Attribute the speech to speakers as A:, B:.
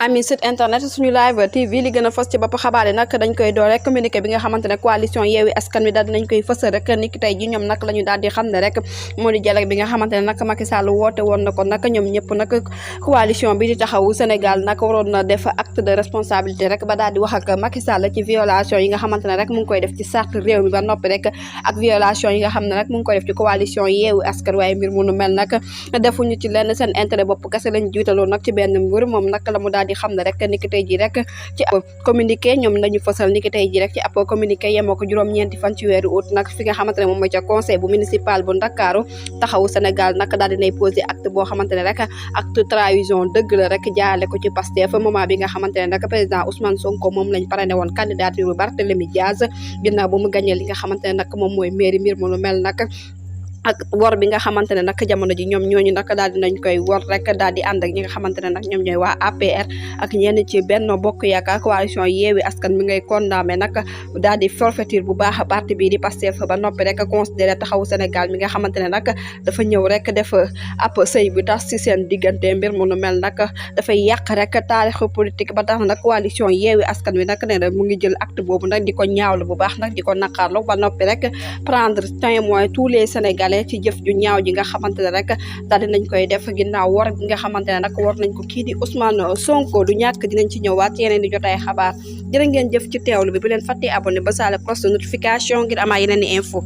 A: ami site internet suñu live TV li gën a fës ci bopp xabaar yi nag dañ koy door rek communiqué bi nga xamante ne coalition Yewwi Askan Wi daal dinañ koy fësal rek niki tey ji ñoom nag la ñu daal di xam ne rek moo di dialogue bi nga xamante ne nag Macky Sall woote woon na ko nag ñoom ñëpp nag coalition bi di taxawu Sénégal nag waroon na def acte de responsabilité rek ba daal di wax ak Macky Sall ci violation yi nga xamante ne rek mu ngi koy def ci charte réew mi ba noppi rek ak violation yi nga xam ne rek mu ngi koy def ci coalition Yewwi Askan waaye mbir mu nu mel nag defuñu ci lenn seen intérêt bopp kese lañ jiitaloon nag ci benn mbir moom nag la mu daal di xam ne rek niki tey ji rek ci ab communiqué ñoom lañu fësal niki tey ji rek ci ab communiqué yemoo ko juróom-ñeenti fan ci weeru août nag fi nga xamante ne moom mooy ca conseil bu municipal bu Ndakaaru taxawu Sénégal nag daal dinay posé acte boo xamante ne rek acte trahison dëgg la rek jaale ko ci Pastef moment bi nga xamante ne nag président Ousmane Sonko moom lañ parrainé woon candidature Barthélémy Diaz ginnaaw ba mu gagné li nga xamante ne nag moom mooy mairie mbir mu lu mel nag ak wor bi nga xamante ne nag jamono ji ñoom ñooñu nag daal dinañ koy wor rek daal di ànd ak ñi nga xamante ne nag ñoom ñooy waa APR ak ñenn ci Benno Bokk Yaakaar coalition Yewwi Askan mi ngay condamné nag daal di forfaiture bu baax parti bii di Pastef ba noppi rek considéré taxawu Sénégal mi nga xamante ne nag dafa ñëw rek def ab sëy bu tas ci seen diggante mbir mu nu mel nag dafay yàq rek taarixu politique ba tax na nag coalition Yewwi Askan wi nag nee na mu ngi jël acte boobu nag di ko ñaawlu bu baax nag di ko naqarlu ba noppi rek prendre témoin tous les Sénégalais ci jëf ju ñaaw ji nga xamante ne rek daal dinañ koy def ginnaaw war gi nga xamante ne nag war nañ ko kii di Ousmane Sonko du ñàkk dinañ ci ñëwaat yeneen di jotaay xabaar jërë ngeen jëf ci teewlu bi bu leen fàttee abonné ba saale cloche de notification ngir amaa yeneen i info